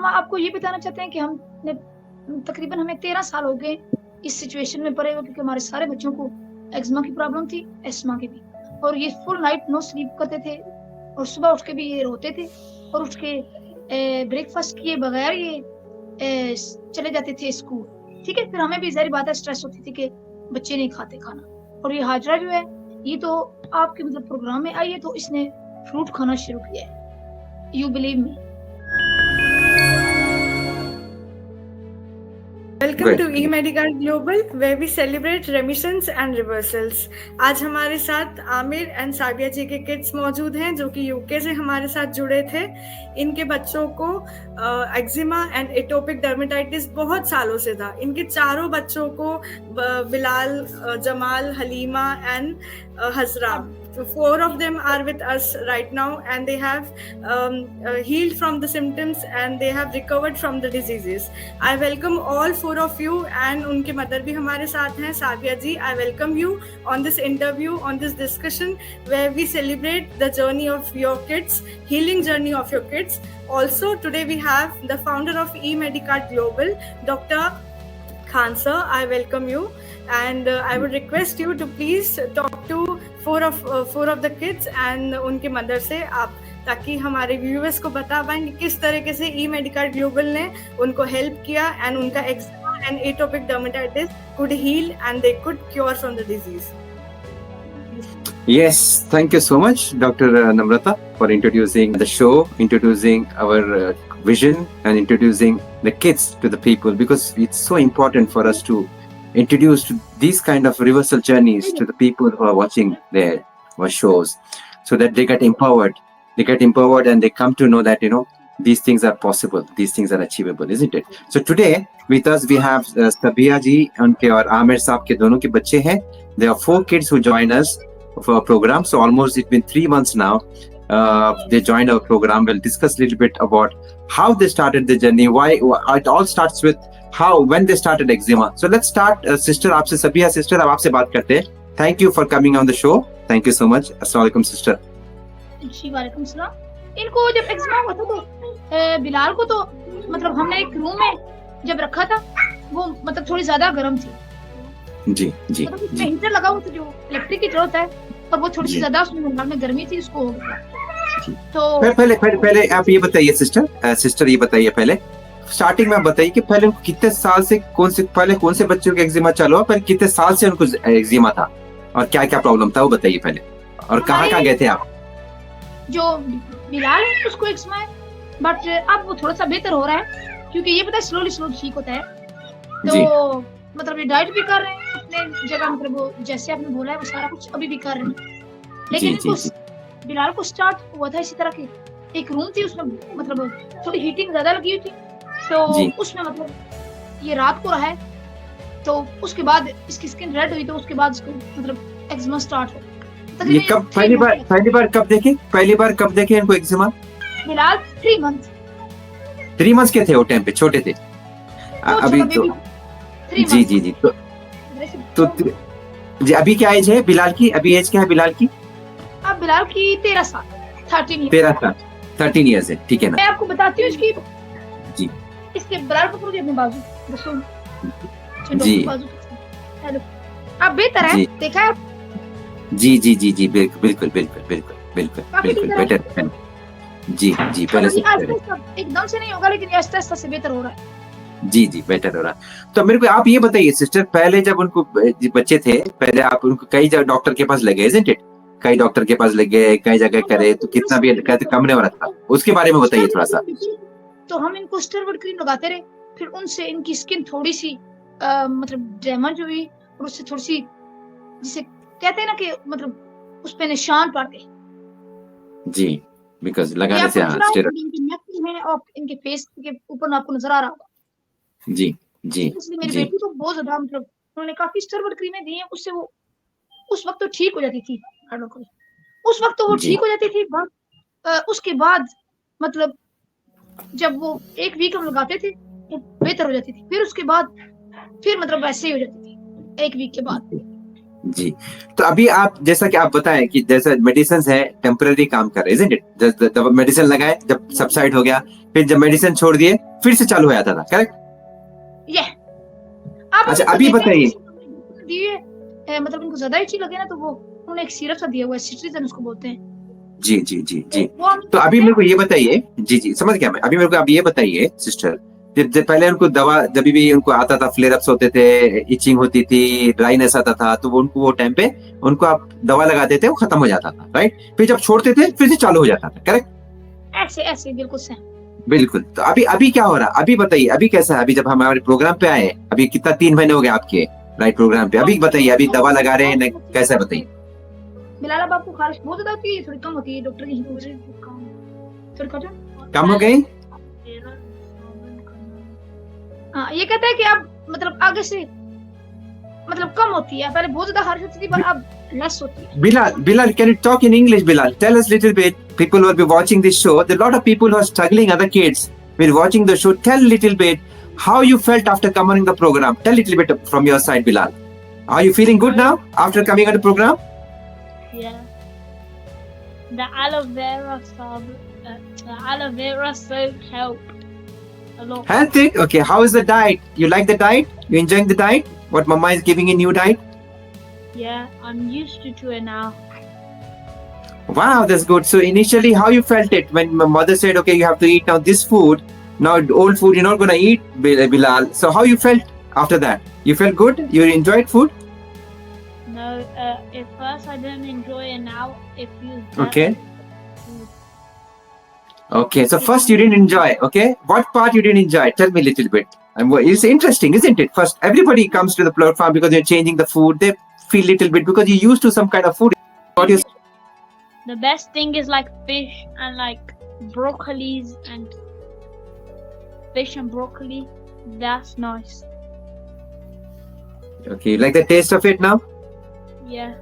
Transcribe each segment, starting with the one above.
हम आपको ये बताना चाहते हैं कि हमने तकरीबन हमें 13 साल हो गए इस सिचुएशन में पड़े हुए, क्योंकि हमारे सारे बच्चों को एक्जिमा की प्रॉब्लम थी, एस्मा की भी, और ये फुल नाइट नो स्लीप करते थे और सुबह उठ के भी ये रोते थे और उठ के ब्रेकफास्ट किए बगैर ये चले जाते थे स्कूल। ठीक है, फिर हमें भी ज़ाहिर बात है स्ट्रेस होती थी कि बच्चे नहीं खाते खाना। और ये हाजरा जो है ये तो आपके मतलब प्रोग्राम में आई है तो इसने फ्रूट खाना शुरू किया है। You believe me. Welcome to E Medical Global where we celebrate remissions and reversals। आज हमारे साथ आमिर एंड साबिया जी के किड्स मौजूद हैं जो कि यूके से हमारे साथ जुड़े थे। इनके बच्चों को एक्जिमा एंड एटोपिक डर्मेटाइटिस बहुत सालों से था। इनके चारों बच्चों को Bilal, Jamal, Halima and Hazra, 4 of them are with us right now and they have healed from the symptoms and they have recovered from the diseases। I welcome all 4 of you and उनके mother भी हमारे साथ हैं। साबिया जी, I welcome you on this interview, on this discussion where we celebrate the journey of your kids, healing journey of your kids। Also today we have the founder of eMedicard Global, Dr. Khan sir, I welcome you and I would request you to please talk to 4 of the kids and उनके mother से आप, ताकि हमारे viewers को बता पाएंगे किस तरीके से eMedicard ग्लोबल ने उनको हेल्प किया एंड उनका eczema and atopic dermatitis could heal and they could cure from the disease। Yes, thank you so much, Dr. Namrata, for introducing the show, introducing our vision and introducing the kids to the people, because it's so important for us to introduce to these kind of reversal journeys to the people who are watching our shows, so that they get empowered. They get empowered and they come to know that, these things are possible, these things are achievable, isn't it? So today with us we have Sabiya ji उनके और आमिर साहब के दोनों के बच्चे हैं। There are 4 kids who join us for our program. So almost it's been 3 months now. They joined our program. We'll discuss a little bit about how they started the journey, why it all starts with when they started eczema. So let's start, sister, आपसे सबिया sister, अब आपसे बात करते हैं। Thank you for coming on the show. Thank you so much. अस्सलाम वालेकुम sister। जी वालेकुम सलाम। इनको जब एक्जिमा हुआ था तो बिलाल को तो मतलब हमने एक रूम में जब रखा था, वो मतलब थोड़ी ज्यादा गर्म थी। जी जी मतलब उसमें हीटर लगा हुआ था जो इलेक्ट्रिक की जरूरत है, और वो थोड़ी सी ज्यादा उसमें गर्मी थी उसको। तो पहले आप ये बताइए सिस्टर ये बताइए, पहले स्टार्टिंग में बताइए कि पहले उनको कितने साल से कौन से बच्चों का एक्जिमा चालू हुआ, पर कितने साल से उनको एक्जिमा था और क्या क्या प्रॉब्लम था वो बताइए पहले, और कहाँ गए थे आप? जो बिलाल है उसको एक्जिमा है, बट अब वो थोड़ा सा बेहतर हो रहा है, क्योंकि ये पता है स्लोली ठीक होता है। तो मतलब ये डाइट भी कर रहे हैं अपने जगह, मतलब वो जैसे आपने बोला है वो सारा कुछ अभी भी कर रहे हैं। लेकिन बिलाल को स्टार्ट हुआ था इसी तरह की एक रूम थी, उसमें मतलब थोड़ी हीटिंग ज्यादा लगी हुई थी, तो उसमें मतलब ये रात को रहा है, तो उसके बाद इसकी स्किन रेड हुई, तो उसके बाद इसको मतलब एक्जिमा स्टार्ट हो। ये कब पहली बार कब देखे इनको एक्जिमा? बिलाल 3 मंथ्स के थे वो टाइम पे, छोटे थे अभी तो। जी तो जी अभी क्या एज है बिलाल की? अभी एज क्या है बिलाल की? अब बिलाल की 13 साल 13 इयर्स है, ठीक है ना? मैं आपको बताती हूँ इसकी जी इसके बिलाल को पूरी अपने बाजू जी हेलो, अब बेहतर है, देखा है? जी बिल्कुल बेटर जी पहले से एकदम से नहीं होगा, लेकिन आहिस्ता से बेहतर हो रहा है। जी बेटर हो रहा है। तो मेरे को आप ये बताइए सिस्टर, पहले जब उनको बच्चे थे, पहले आप उनको कई जगह डॉक्टर के पास लगे, isn't it? कई डॉक्टर के पास लगे, कई जगह करे, तो कितना भी कहते कम नहीं हो रहा था, उसके बारे में बताइए थोड़ा सा। तो हम इनको स्टेरॉइड क्रीम लगाते रहे, फिर उनसे इनकी स्किन थोड़ी सी मतलब डैमेज हुई, और उससे थोड़ी सी जिसे कहते हैं ना कि मतलब उस पे निशान पड़ गए। जी बिकॉज़ लगाने से स्टेरॉइड और इनके फेस के ऊपर आपको नजर आ रहा होगा। जी इसलिए मेरी बेटी तो बहुत ज्यादा मतलब उन्होंने काफी स्टेरॉइड क्रीमें दी हैं, उससे वो उस वक्त तो ठीक हो जाती थी, उस वक्त तो वो ठीक हो जाती थी, उसके बाद मतलब जब वो 1 वीक हम लगाते थे वो बेहतर हो जाती थी, फिर उसके बाद फिर मतलब वैसे ही हो जाती थी 1 वीक के बाद। जी। तो अभी आप जैसा कि आप बताएं कि जैसा मेडिसिन है टेम्पररी काम कर रहे हैं, जब मेडिसिन लगाए, जब सबसाइड हो गया, फिर जब मेडिसिन छोड़ दिए फिर से चालू हो जाता था, करेक्ट? ये अब अच्छा, उनको अभी देते हैं बताइए। कि दिए मतलब उनको ज्यादा इची लगे ना, तो वो उन्होंने एक सिरप सा दिया हुआ है, सिट्रिजन उसको बोलते हैं। जी जी जी तो जी। वो हम तो अभी देते मेरे हैं। को ये बताइए, जी जी समझ गया मैं, अभी मेरे को आप ये बताइए सिस्टर, जब पहले उनको दवा, जब भी उनको आता था, फ्लेयर अप्स होते थे, इचिंग होती थी, ड्राइनेस आता था, तो वो उनको वो टाइम पे उनको आप दवा लगाते थे, वो खत्म हो जाता था, राइट? फिर जब छोड़ते थे फिर से चालू हो जाता था, करेक्ट? ऐसे ऐसे बिल्कुल से। बिल्कुल। तो अभी अभी क्या हो रहा है, अभी बताइए, अभी कैसा है? अभी जब हमारे प्रोग्राम पे आए, अभी कितना 3 महीने हो गए आपके, राइट, प्रोग्राम पे, अभी बताइए, अभी दवा लगा रहे हैं कैसा है, बताइए। बिलाल अब आपको खारिश बहुत ज्यादा होती है, थोड़ी कम होती है, डॉक्टर की पूछ रहे थोड़ी कम। कम हो गई? हाँ, ये कहता है कि अब मतलब आगे से मतलब कम होती है, पहले बहुत ज्यादा खारिश होती थी पर अब लेस होती है। Bilal, can you talk in English, Bilal? Tell us little bit. People will be watching this show. There are a lot of people who are struggling, other kids will watching the show. Tell little bit how you felt after coming on the program. Tell little bit from your side, Bilal. Are you feeling good now after coming on the program? Yeah. The aloe vera soap helped a lot. Healthy? Okay. How is the diet? You like the diet? You enjoying the diet? What Mama is giving a new diet? Yeah, I'm used to it now. Wow, that's good. So initially, how you felt it when my mother said, "Okay, you have to eat now this food. Now old food you're not gonna eat, Bilal." So how you felt after that? You felt good? You enjoyed food? No, at first I didn't enjoy it. Now it feels better. Okay. Okay. So first you didn't enjoy. Okay. What part you didn't enjoy? Tell me a little bit. And it's interesting, isn't it? First, everybody comes to the platform because you're changing the food. They feel little bit because you're used to some kind of food. What you The best thing is like fish and like broccolis and fish and broccoli. That's nice. okay? You like the taste of it now? Yeah.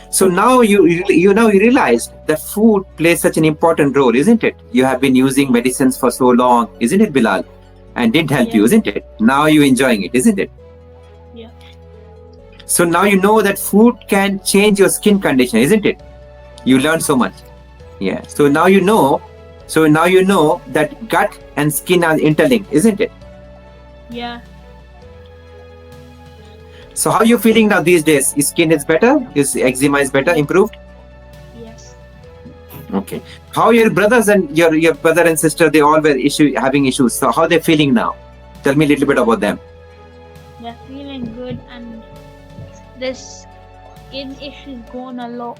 So now you realize that food plays such an important role, isn't it? You have been using medicines for so long, isn't it, Bilal? And didn't help Yeah. you, isn't it? Now you're enjoying it, isn't it? Yeah. So now you know that food can change your skin condition, isn't it? You learn so much. Yeah. So now you know. So now you know that gut and skin are interlinked, isn't it? Yeah. So how are you feeling now these days? Your skin is better? Is eczema is better, improved? Yes. Okay. How your brothers and your brother and sister, they all were having issues. So how they feeling now? Tell me a little bit about them. They're feeling good and this skin issue's gone a lot.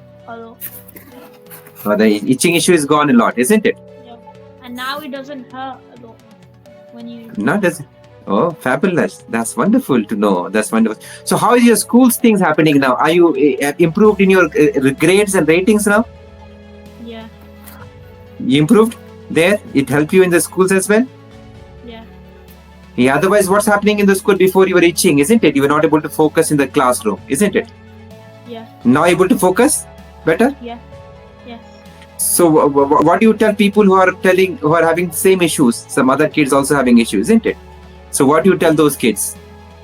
The itching issue is gone a lot, isn't it? Yeah. And now it doesn't hurt a lot when you. No, does it? Oh, fabulous. That's wonderful to know. That's wonderful. So how is your school's things happening now? Are you improved in your grades and ratings now? Yeah. You improved there? It helped you in the schools as well? Yeah. Yeah, otherwise what's happening in the school before you were itching, isn't it? You were not able to focus in the classroom, isn't it? Yeah. Now able to focus better? Yeah. Yes. So what do you tell people who are having the same issues? Some other kids also having issues, isn't it? So what do you tell those kids?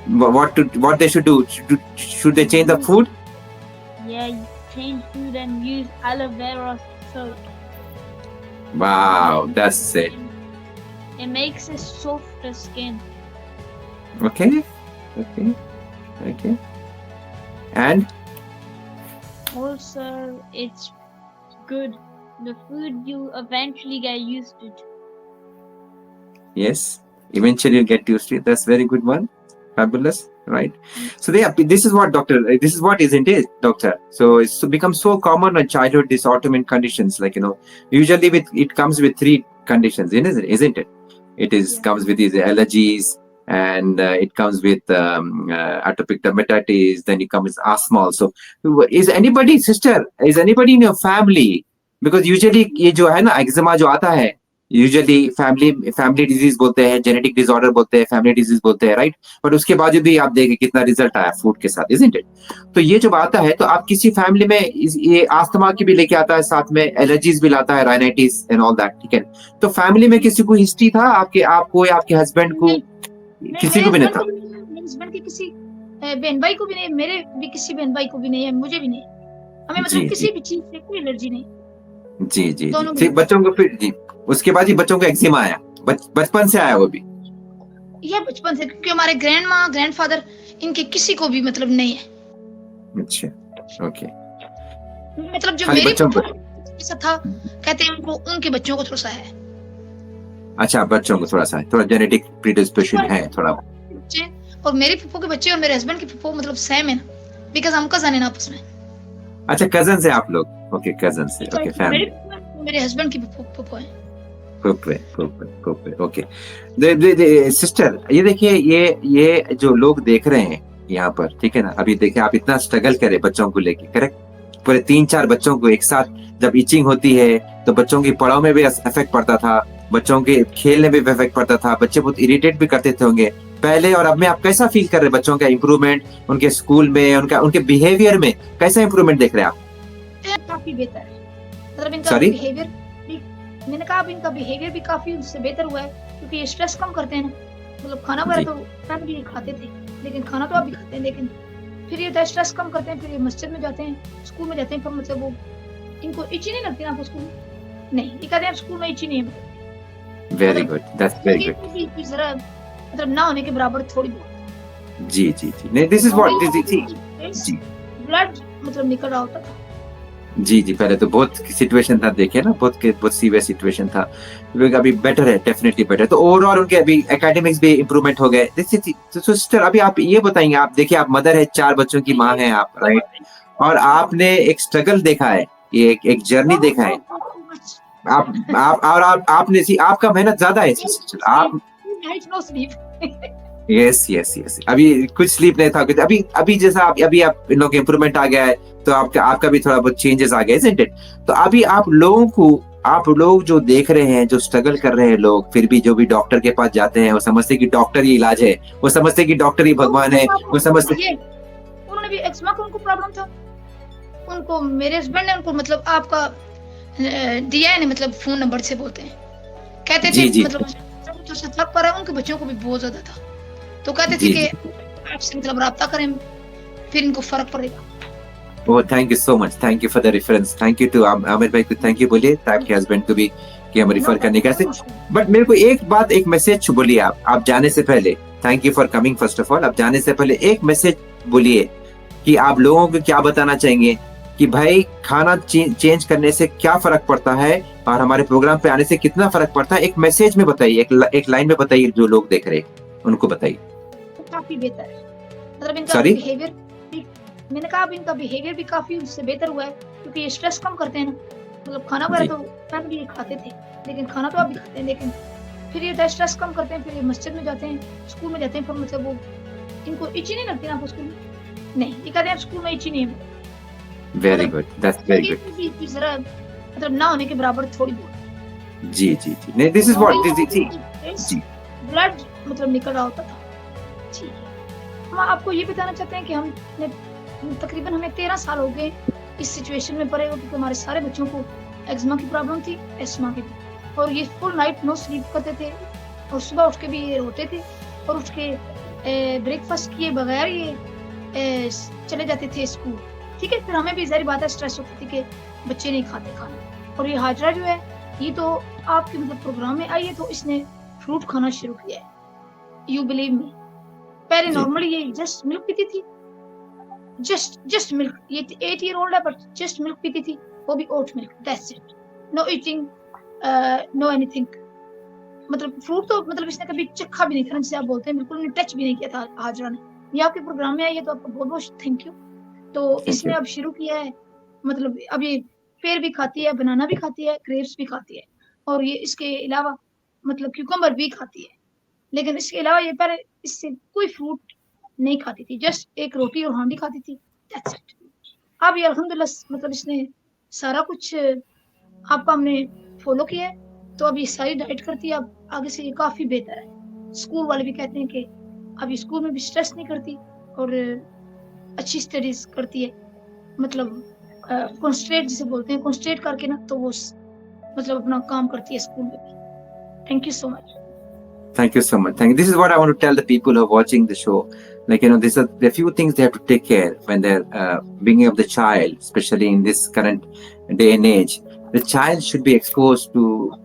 What they should do? Should they change the food? Yeah. You change food and use aloe vera soap. Wow, that's it. It makes a softer skin. Okay. And Also, it's good. The food you eventually get used to. yes, eventually you'll get used to it. That's very good one. Fabulous, right? So this is what isn't it, doctor? So it's become so common in childhood, these autoimmune conditions, like, usually it comes with 3 conditions, isn't it? It is Yeah. comes with these allergies, and it comes with atopic dermatitis, then it comes with asthma also. Is anybody in your family? Because usually ये जो है ना eczema जो आता है, usually family disease बोलते हैं, genetic disorder बोलते हैं, family disease बोलते हैं, right? But उसके बावजूद भी आप देखें कितना रिजल्ट आया फूड के साथ, isn't it? तो ये जब आता है तो आप किसी फैमिली में ये आस्थमा की भी लेके आता है, साथ में एलर्जीज भी लाता है, राइनाइटिस एंड ऑल दैट, ठीक है? तो फैमिली में किसी को हिस्ट्री था, आपको या आपके हस्बैंड को? किसी को भी नहीं था? मेरे हस्बैंड की किसी बहन भाई को भी नहीं, मेरे भी किसी बहन भाई को भी नहीं है, मुझे भी नहीं है। हमें जी, मतलब किसी जी। भी चीज से कोई एलर्जी नहीं। जी, जी, जी। दोनों फिर को बच्चों को फिर जी, उसके बाद ही बच्चों को एक्जिमा आया। बचपन से आया वो भी? ये बचपन से, क्योंकि हमारे ग्रैंड माँ ग्रैंडफादर इनके किसी को भी मतलब नहीं है। अच्छा, ओके। मतलब जो खाली मेरी बच्चों को? फूफा ऐसा था, कहते हैं उनको, उनके बच्चों को थोड़ा सा है। अच्छा, बच्चों को थोड़ा सा, थोड़ा जेनेटिक प्रीडिस्पोजिशन है थोड़ा। बच्चे और मेरे फूफो के बच्चे और मेरे हस्बैंड के फूफो मतलब सेम है ना, बिकॉज हम कजन है ना आपस में। अच्छा, कजन है आप लोग? ओके, कजन से, ओके, मेरे फैमिली। फूफो मेरे हस्बैंड की फूफो है। फुप्पे, ओके। सिस्टर, ये देखिए, ये जो लोग देख रहे हैं यहाँ पर, ठीक है ना, अभी देखिए आप इतना स्ट्रगल करे बच्चों को लेके, करेक्ट? पूरे 3-4 बच्चों को एक साथ जब इचिंग होती है तो बच्चों की पढ़ाई में भी इफेक्ट पड़ता था, बच्चों के खेलने में भी इफेक्ट पड़ता था, बच्चे बहुत इरिटेट भी करते थे होंगे पहले और अब में। आप कैसा फील कर रहे हैं बच्चों का इम्प्रूवमेंट, उनके स्कूल में, उनके बिहेवियर में कैसा इम्प्रूवमेंट देख रहे हैं आप? काफी बेहतर है, मतलब इनका Sorry? बिहेवियर भी, मैंने कहा अब इनका बिहेवियर भी काफी उससे बेहतर हुआ है, क्योंकि ये स्ट्रेस कम करते हैं ना। मतलब खाना वगैरह जी। तो पहले भी खाते थे, लेकिन खाना तो अब भी खाते हैं, लेकिन फिर ये होता है स्ट्रेस कम करते हैं, फिर ये मस्जिद में जाते हैं, स्कूल में जाते हैं, फिर मतलब वो इनको इची नहीं लगती ना आपको स्कूल में? नहीं, ये कहते हैं स्कूल में इची नहीं है। Very good, that's very good. ये जरा मतलब ना होने के बराबर थोड़ी बहुत। जी, जी, जी। नहीं, दिस इज व्हाट जी, ब्लड मतलब निकल रहा होता था। जी, जी। पहले तो बहुत सिचुएशन था, देखिए ना, बहुत सीवियर सिचुएशन था। लोग अभी बेटर है, डेफिनेटली बेटर। तो ओवरऑल उनके अभी एकेडमिक्स भी इम्प्रूवमेंट हो गए। तो सिस्टर, अभी आप ये बताएंगे, आप देखिए, आप मदर है, 4 बच्चों की माँ है आप, राइट? और आपने एक स्ट्रगल देखा है, ये एक जर्नी देखा है। आपने आपका मेहनत ज्यादा है सिस्टर, आप। यस। अभी कुछ स्लीप नहीं था कुछ, अभी जैसा अभी आप इन लोग इम्प्रूवमेंट आ गया है, तो आपका भी थोड़ा बहुत चेंजेस आ गए, isn't it? तो अभी आप लोग जो देख रहे हैं, जो स्ट्रगल कर रहे हैं लोग, फिर भी जो भी डॉक्टर के पास जाते हैं, वो समझते कि डॉक्टर ही इलाज है, वो समझते कि डॉक्टर ही भगवान है, वो समझते। उन्होंने भी एक्समा को उनको प्रॉब्लम था, उनको मेरे हस्बैंड ने उनको मतलब आपका दिया है, मतलब फोन नंबर से बोलते हैं, कहते थे जी। मतलब जो सतर्क पर है, उनके बच्चों को भी बहुत ज्यादा था, तो कहते थे कि आपसे मतलब राब्ता करें, फिर इनको फर्क पड़ेगा। Oh, thank you so much. Thank you for the reference. Thank you to Aamir भाई को थैंक यू बोलिए, आपके हस्बैंड को भी कि हम रिफर करने का से। बट मेरे को एक मैसेज बोलिए आप जाने से पहले। Thank you for coming first of all. आप जाने से पहले एक मैसेज बोलिए कि आप लोगों को क्या बताना चाहेंगे कि भाई खाना चेंज करने से क्या फर्क पड़ता है और हमारे प्रोग्राम पे आने से कितना फर्क पड़ता है। एक मैसेज में बताइए, एक लाइन में बताइए, जो लोग देख रहे हैं उनको बताइए। काफी बेहतर है, मतलब इनका Sorry? बिहेवियर, मैंने कहा अब इनका बिहेवियर भी काफी उससे बेहतर हुआ है, क्योंकि ये स्ट्रेस कम करते हैं ना। मतलब खाना वगैरह तो पहले भी खाते थे, लेकिन खाना तो अब भी खाते हैं, लेकिन फिर ये होता है स्ट्रेस कम करते हैं, फिर ये मस्जिद में जाते हैं, स्कूल में जाते हैं, फिर मतलब वो इनको इची नहीं लगती ना आपको स्कूल में? नहीं, ये कहते हैं स्कूल में इची नहीं है। Very good, that's very good. जरा मतलब ना होने के बराबर थोड़ी बहुत। जी। नहीं, दिस इज व्हाट जी, ब्लड मतलब निकल रहा होता था। जी, हम आपको ये बताना चाहते हैं कि हमने तकरीबन हमें 13 साल हो गए इस सिचुएशन में पड़े, क्योंकि हमारे सारे बच्चों को एक्जिमा की प्रॉब्लम थी, एस्मा की भी, और ये फुल नाइट नो स्लीप करते थे, और सुबह उठ के भी ये रोते थे, और उठ के ब्रेकफास्ट किए बगैर ये चले जाते थे स्कूल। ठीक है, फिर हमें भी ज़ाहिर बात है स्ट्रेस होती थी कि बच्चे नहीं खाते खाना। और ये हाजरा जो है, ये तो आपके मतलब प्रोग्राम में आई है, तो इसने फ्रूट खाना शुरू किया है, यू बिलीव मी। पहले नॉर्मली ये जस्ट मिल्क पीती थी, जस्ट मिल्क। ये 8 ईयर ओल्ड है, बट जस्ट मिल्क पीती थी, वो भी oat milk, that's it, no eating, no anything. मतलब फ्रूट तो मतलब इसने कभी चखा भी नहीं था, जिसे आप बोलते हैं, बिल्कुल टच भी नहीं किया था हाजरा ने। ये आपके प्रोग्राम में आई है, तो आपको बहुत बहुत थैंक यू। तो इसने अब शुरू किया है, मतलब अब ये पेड़ भी खाती है, बनाना भी खाती है, ग्रेप्स भी खाती है, और ये इसके अलावा मतलब क्यूकम्बर भी खाती है। लेकिन इसके अलावा ये पहले इससे कोई फ्रूट नहीं खाती थी, जस्ट एक रोटी और हांडी खाती थी, दैट्स इट। अब ये अल्हम्दुलिल्लाह मतलब इसने सारा कुछ आपका हमने फॉलो किया है, तो अब ये सारी डाइट करती है। अब आगे से ये काफी बेहतर है। स्कूल वाले भी कहते हैं कि अब ये स्कूल में भी स्ट्रेस नहीं करती, और अच्छी स्टडीज करती है, मतलब कॉन्सेंट्रेट जिसे बोलते हैं, कॉन्सेंट्रेट करके ना, तो वो मतलब अपना काम करती है स्कूल में भी। Thank you so much. Thank you so much. Thank you. This is what I want to tell the people who are watching the show. Like, there are a few things they have to take care when they're bringing up the child, especially in this current day and age. The child should be exposed to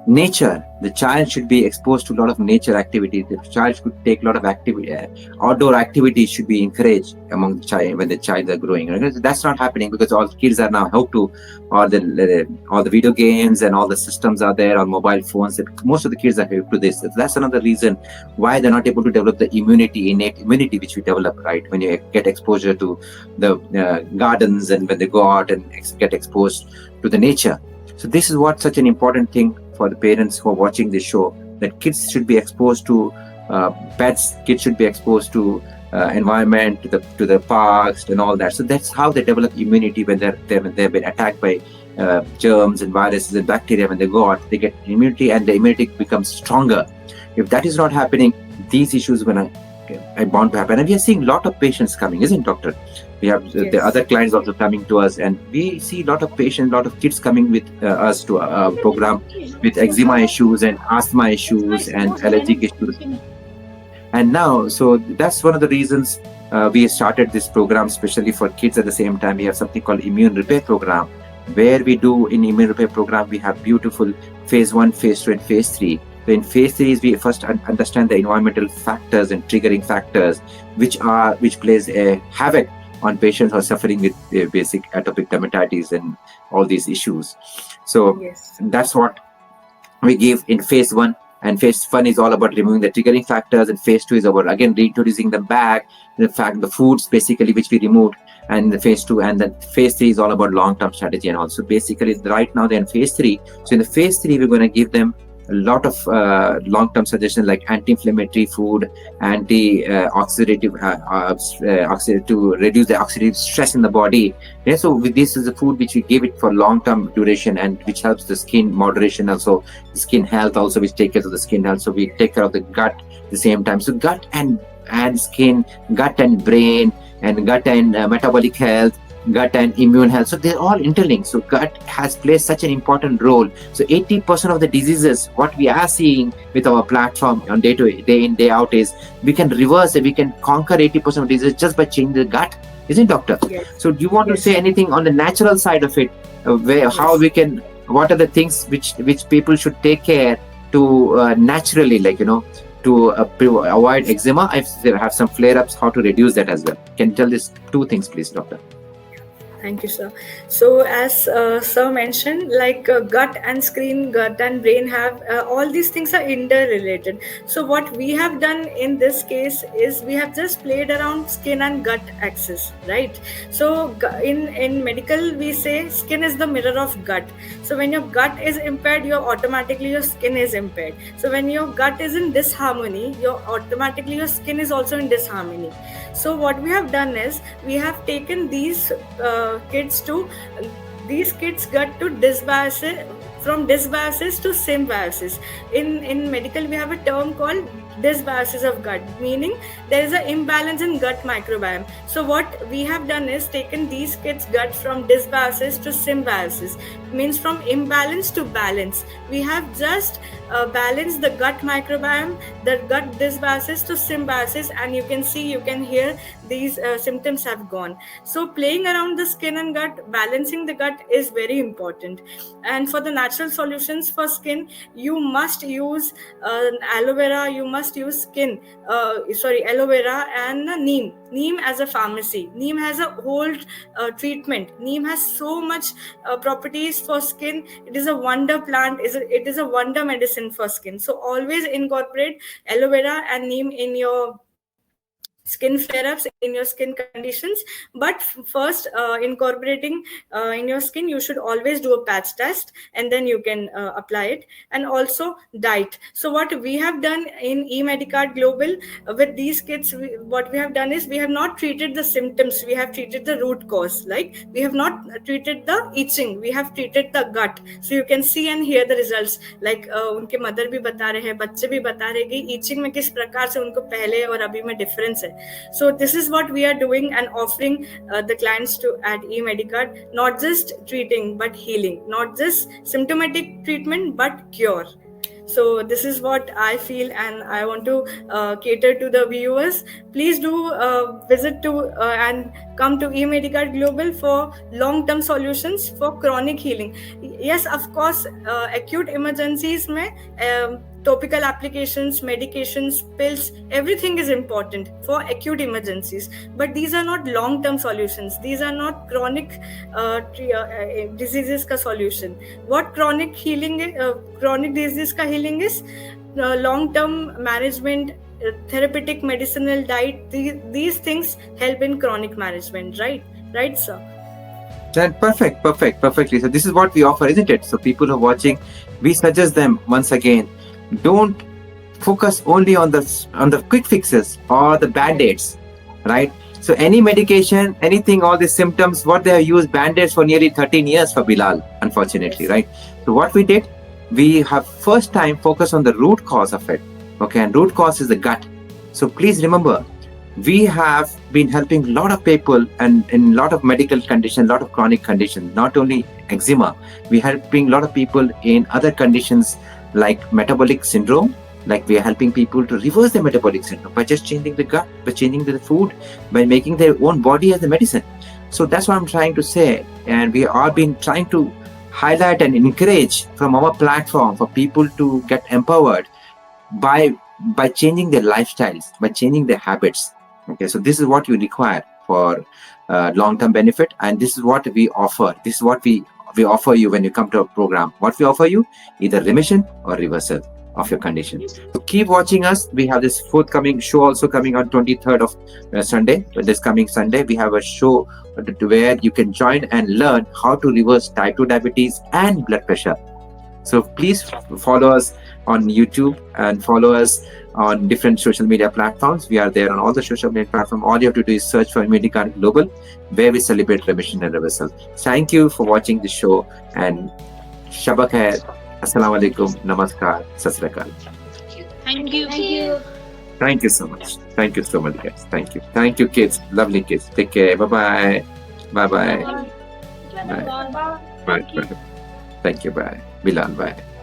nature. The child should be exposed to a lot of nature activities. The child should take a lot of activity. Outdoor activities should be encouraged among the child when the child are growing. That's not happening because all kids are now hooked to all the video games and all the systems are there on mobile phones. Most of the kids are hooked to this. That's another reason why they're not able to develop the innate immunity which we develop, right? When you get exposure to the gardens and when they go out and get exposed to the nature. So this is what such an important thing for the parents who are watching this show, that kids should be exposed to pets, kids should be exposed to environment, to the parks and all that. So that's how they develop immunity when they've been attacked by germs and viruses and bacteria. When they go out, they get immunity and the immunity becomes stronger. If that is not happening, these issues are bound to happen. And we are seeing a lot of patients coming, isn't it, doctor? We have the other clients also coming to us, and we see a lot of patients, a lot of kids coming with us to our program with eczema issues and asthma issues and allergic issues. And now, so that's one of the reasons we started this program, especially for kids. At the same time, we have something called Immune Repair Program, where we do in Immune Repair Program, we have beautiful phase 1, phase 2, and phase 3. So in phase 3 is we first understand the environmental factors and triggering factors, which plays a havoc on patients who are suffering with basic atopic dermatitis and all these issues. So that's what we give in phase 1. And phase 1 is all about removing the triggering factors, and phase 2 is about again reintroducing them back, the foods basically which we removed, and the phase 2, and then phase 3 is all about long-term strategy. And also basically right now they're in phase 3. So in the phase 3 we're going to give them a lot of long-term suggestions like anti-inflammatory food, anti-oxidative to reduce the oxidative stress in the body. Yeah, so this is a food which we give it for long-term duration and which helps the skin moderation, also skin health, also which take care of the skin health. So we take care of the gut at the same time. So gut and skin, gut and brain, and gut and metabolic health, gut and immune health. So they're all interlinked. So gut has played such an important role. So 80% of the diseases, what we are seeing with our platform on day in, day out is we can reverse it, we can conquer 80% of diseases just by changing the gut. Isn't it, doctor? Yes. So do you want to say anything on the natural side of it? How we can, what are the things which people should take care to naturally, to avoid eczema? If they have some flare-ups, how to reduce that as well? Can you tell these two things, please, doctor? Thank you, sir. So as sir mentioned, gut and skin, gut and brain have all these things are interrelated. So what we have done in this case is we have just played around skin and gut axis, right? So in medical we say skin is the mirror of gut. So when your gut is impaired, your skin is impaired. So when your gut is in disharmony, your skin is also in disharmony. So what we have done is we have taken these kids gut to dysbiosis, from dysbiosis to symbiosis. In medical we have a term called dysbiosis of gut, meaning there is an imbalance in gut microbiome. So what we have done is taken these kids' gut from dysbiosis to symbiosis, means from imbalance to balance. We have just balanced the gut microbiome, the gut dysbiosis to symbiosis, and you can hear these symptoms have gone. So playing around the skin and gut, balancing the gut is very important. And for the natural solutions for skin, you must use aloe vera, you must use aloe vera and neem as a pharmacy. Neem has a whole treatment. Neem has so much properties for skin. It is a wonder plant. It is a wonder medicine for skin. So always incorporate aloe vera and neem in your skin flare-ups, in your skin conditions. But first, incorporating in your skin, you should always do a patch test and then you can apply it. And also diet. So what we have done in eMedicard Global with these kids, what we have done is we have not treated the symptoms, we have treated the root cause. Like we have not treated the itching, we have treated the gut. So you can see and hear the results. Like उनके mother भी बता रहे हैं, बच्चे भी बता रहे हैं कि itching में किस प्रकार से उनको पहले और अभी में difference है. So this is what we are doing and offering the clients at eMedicard, not just treating but healing, not just symptomatic treatment but cure. So this is what I feel, and I want to cater to the viewers. Please do visit to and come to eMedicard Global for long-term solutions for chronic healing. Yes, of course, acute emergencies mein topical applications, medications, pills, everything is important for acute emergencies. But these are not long-term solutions. These are not chronic diseases ka solution. What chronic healing, chronic disease ka healing is long-term management, therapeutic medicinal diet. These things help in chronic management, right? Right, sir? Perfectly. So this is what we offer, isn't it? So people who are watching, we suggest them once again, don't focus only on the quick fixes or the band-aids, right? So any medication, anything, all these symptoms, what they have used band-aids for nearly 13 years for Bilal, unfortunately, right? So what we did, we have first time focused on the root cause of it. Okay, and root cause is the gut. So please remember, we have been helping a lot of people and in a lot of medical conditions, a lot of chronic conditions, not only eczema, we're helping a lot of people in other conditions like metabolic syndrome. Like we are helping people to reverse the metabolic syndrome by just changing the gut, by changing the food, by making their own body as the medicine. So that's what I'm trying to say. And we are been trying to highlight and encourage from our platform for people to get empowered by changing their lifestyles, by changing their habits. Okay, so this is what you require for long-term benefit, and this is what we offer. This is what we offer you when you come to our program. What we offer you, either remission or reversal of your condition. So keep watching us. We have this forthcoming show also coming on 23rd of Sunday. This coming Sunday, we have a show where you can join and learn how to reverse type 2 diabetes and blood pressure. So please follow us on YouTube and follow us on different social media platforms. We are there on all the social media platforms. All you have to do is search for eMedicard Global, where we celebrate remission and reversal. Thank you for watching the show, and Shaba Khair. Assalamu alaikum, namaskar, sat sri akal. Thank you. Thank you so much. Thank you so much, guys. Thank you. Thank you, kids. Lovely kids. Take care. Bye-bye. Bye-bye. Bye. Bye. Bye. Thank you. Bye. Bilal, bye.